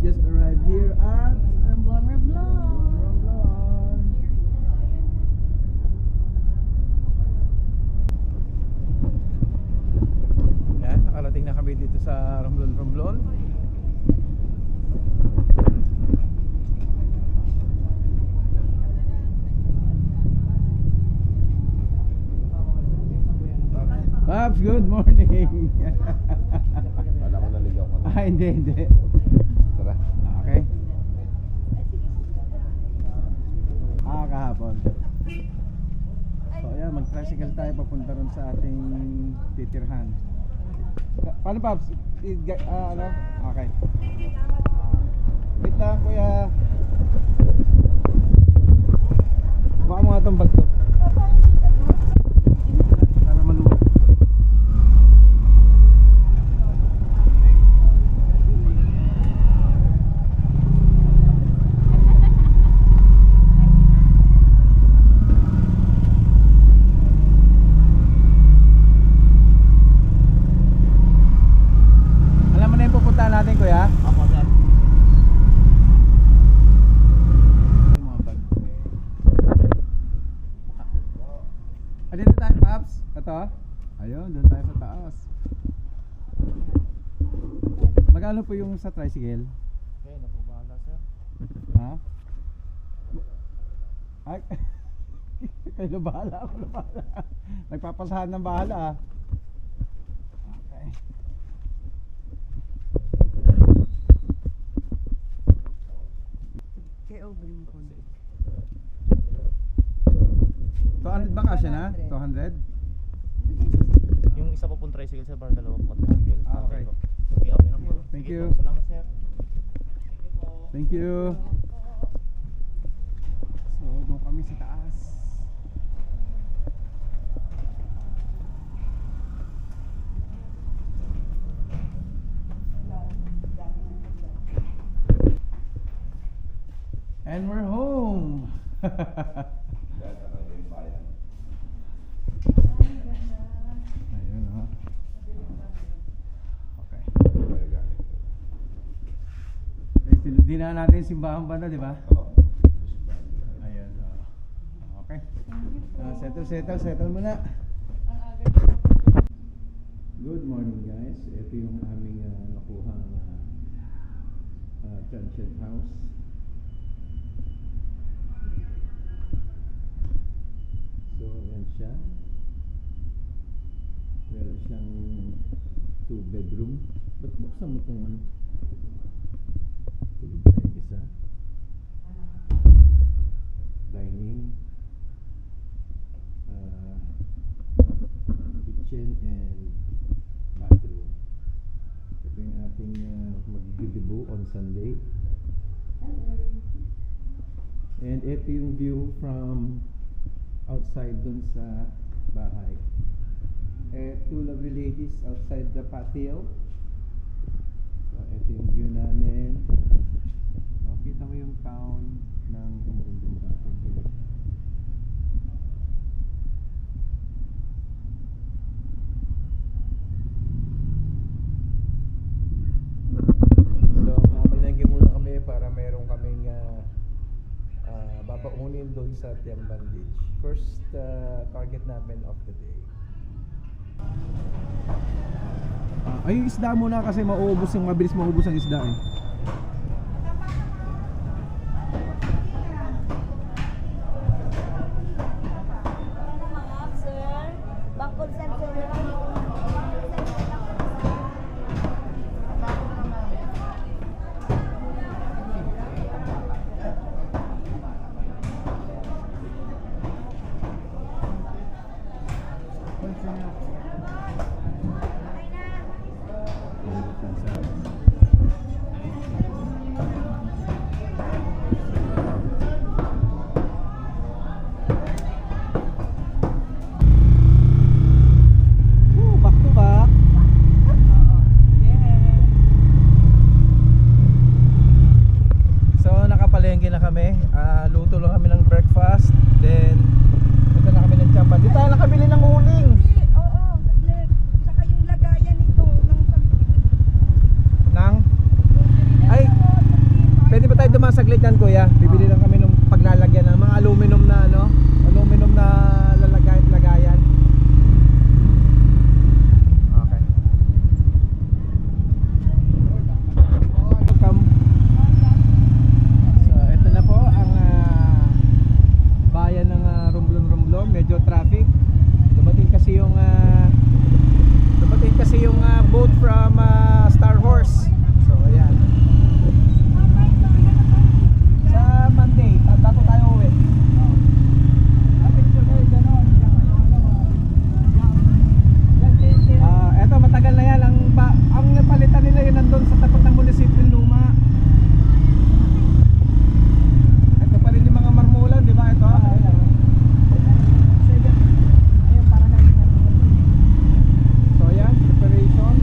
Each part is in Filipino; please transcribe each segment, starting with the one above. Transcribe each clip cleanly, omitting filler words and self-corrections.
just arrived here at Romblon, Romblon. Romblon. Yan, nakarating na kami dito sa Romblon, Romblon. Pops, good morning. Wala ko naligaw ko na. Hindi. Tara. Okay. Kahapon. So ayan, mag-tricycle tayo papunta ron sa ating titirhan. Paano Pops? Ano? Okay. Wait lang kuya. Baka mo nga itong bag ko. Para maluwag. Natin kuya. Ako sir. Mga bag. Dito tayo Paps. Ito. Ayun, doon tayo sa taas. Magkano po yung sa tricycle? Okay, napubahala sir. Ha? Ay, kayo bahala. Ako na bahala. Nagpapasahan ng bahala ah. Okay. Open ko. 200 ba kasi na? 200? Yung isa po pong tricycle sir, para dalawa po tricycle. Okay. Okay, okay na po. Thank Sige you. po, salamat sir. Thank you. So, doon kami sa taas. And we're home. Ayun ha. Okay. Di na natin simbahan banda, di ba? Ayun. Okay. Settle muna. Good morning guys. Ito yung aming nakuhang transient house. So, yan siya. Meron siyang 2 bedroom. Ba't buksan mo itong ano? Tulog pa yung isa. Dining. Kitchen and bathroom. Ito yung ating magdidibo on Sunday. And ito yung view from outside dun sa bahay. Two lovely ladies outside the patio. So, ito yung view namin. Kita mo yung town ng Romblon from here. So, mamalengke muna kami para meron kaming babaunin doon sa Tiamban Beach. First target namin of the day. Ay, yung isda muna kasi mabilis maubos ang isda eh. dyan kuya, bibili lang kami ng paglalagyan ng mga aluminum na ano, aluminum na lagayan. Okay. Welcome. So ito na po ang bayan ng Romblon. Medyo traffic. Dumating kasi yung boat from Star Horse. So ayan. Sa Monday, dato tayo uwi. Eto matagal na yan. Ang napalitan nila yun nandun sa tapat ng munisipyo Luma. Ito pa rin yung mga marmulan, di ba? Ito. So ayan, preparation.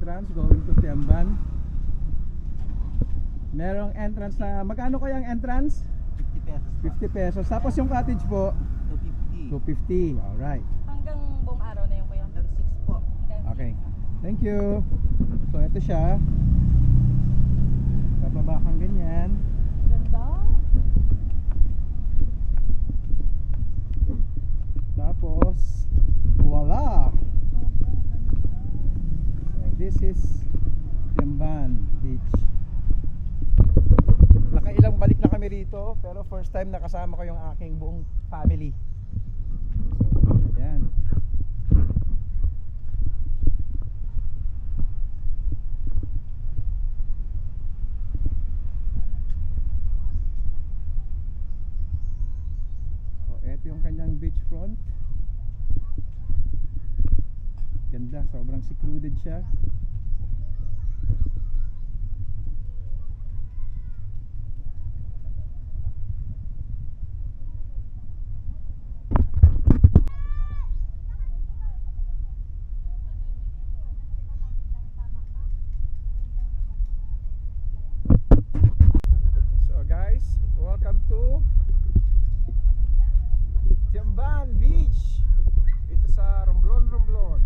entrance going to Tiamban. Merong entrance na, magkano kaya ang entrance? 50 pesos pa. 50 pesos. Tapos yung cottage po, 250. 250. Alright. Hanggang buong araw na yung kuya. Hanggang 6 po. Okay. Thank you. So ito siya. Bababa kang ganyan. Ganda. Tapos, voila! Sobrang ganda. So this is Tiamban Beach. Nakailang balik na kami rito, pero first time nakasama ko yung aking buong family. So, yan. So, eto yung kanyang beach front. Ganda, sobrang secluded siya. So guys, welcome to Tiamban Beach. Ito sa Romblon, Romblon.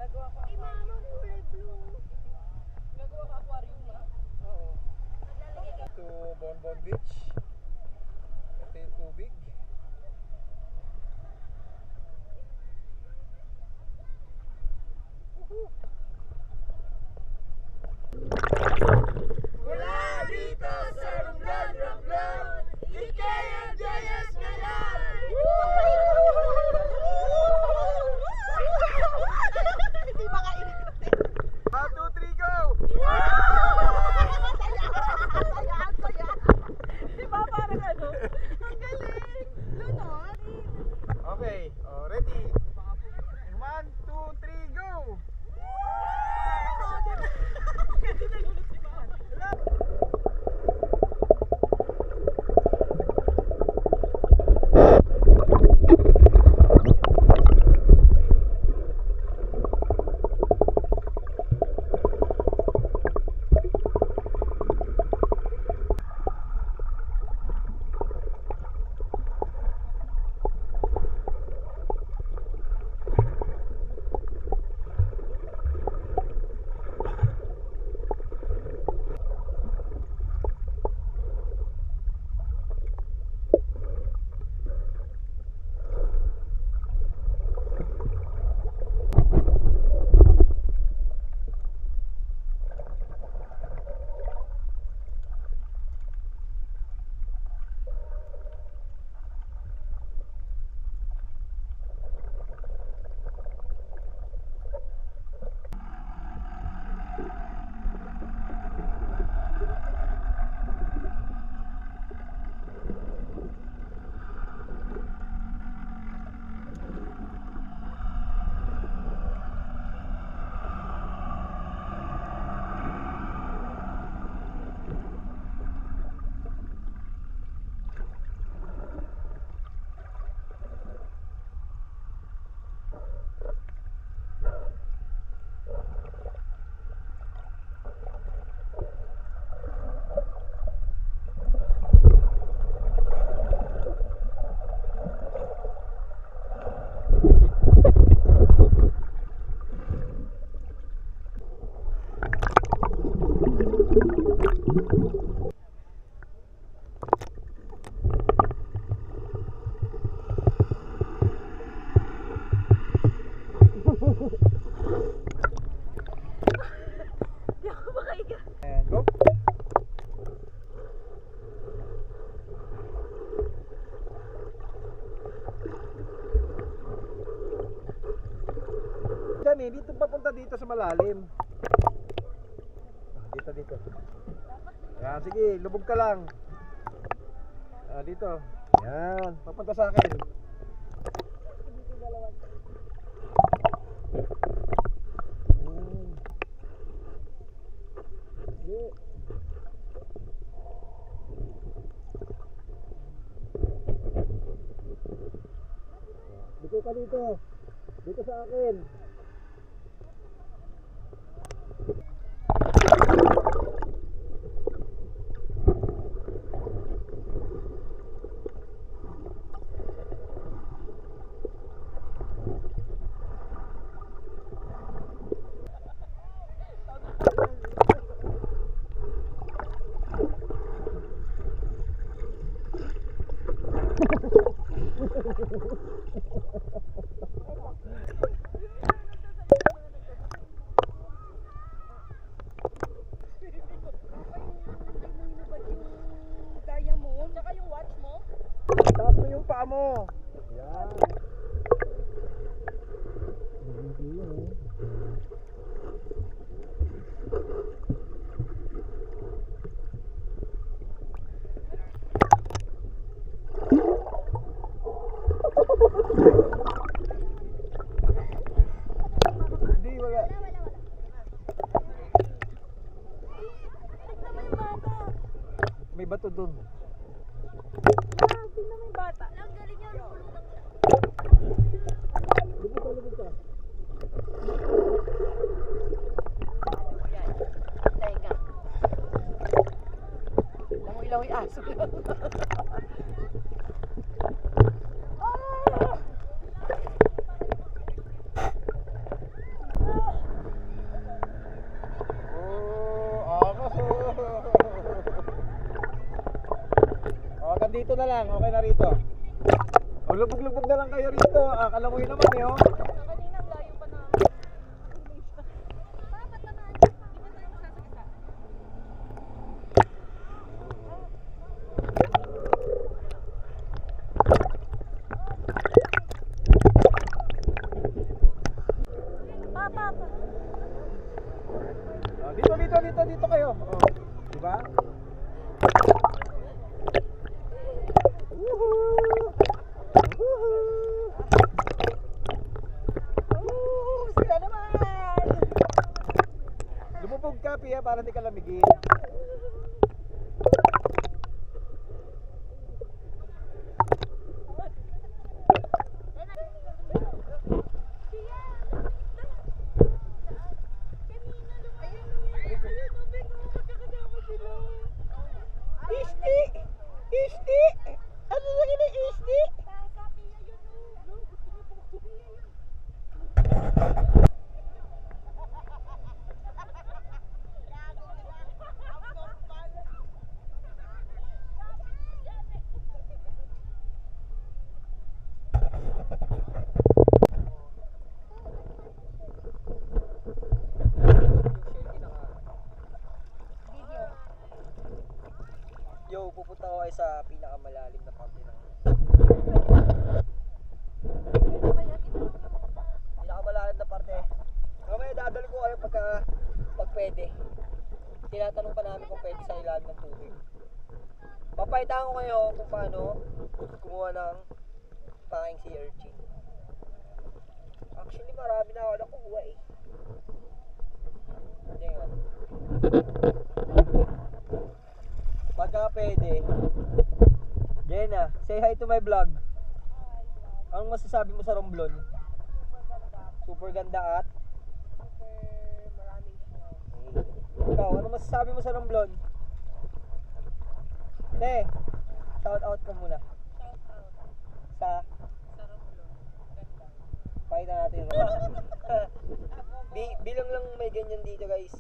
Gagawa ko aquarium. Gagawa ka aquarium na? Oo. To Bonbon Beach. Ito yung tubig. Mula dito sa Romblon, Romblon, IKMJS ngayon! Hindi makainit. 1, 2, 3, go! Saya. Di ba parang ano? Ang galing! Lunod! Okay, ready? 1, 2, 3, go! And go! Diyan eh, dito papunta dito sa malalim. Dito. Sige, lubog ka lang. Dito. Yan, papunta sa akin. Dito ka dito. Dito sa akin. Diamond, tsaka yung watch mo. Taas mo yung paa mo. Yan. Hindi, wala. Tignan mo yung bata. May bato dun. Tignan mo yung bata. Ang galing niya, lumulutang siya. Lubog ka, lubog ka. Teka. Langoy-langoy aso lang. Hanggang dito na lang, okay na rito. O, lubog-lubog na lang kayo rito. Akala mo yun naman eh, oh. Kanina ang layo pa namin. Bakit naman? Di ba tayo masasagisa? Papa. Oh, dito kayo. Oh, diba? Woohoo! Woohoo! Sila naman. Lumubog ka, Pia, para hindi ka lamigin. Isti! Isti! Ano lagi na isti? Yo, pupunta ko kayo sa pinakamalalim na parte ng pinakamalalim na parte. Mamaya dadali ko kayo pag pwede. Tinatanong pa namin kung pwede sa ilalim ng tubig. Papaitaan ko kayo kung paano kumuha ng panging sea urchin. Actually, marami na ako nakuha eh. Hindi nga. Pagka pwede, Jenna, say hi to my vlog. Anong masasabi mo sa Romblon? Super ganda at? Maraming snow. Ikaw, anong masasabi mo sa Romblon? Te, shout out ka muna. Shout out. Sa? Sa Romblon. Ganda. Pakita natin. Bilang lang may ganyan dito guys.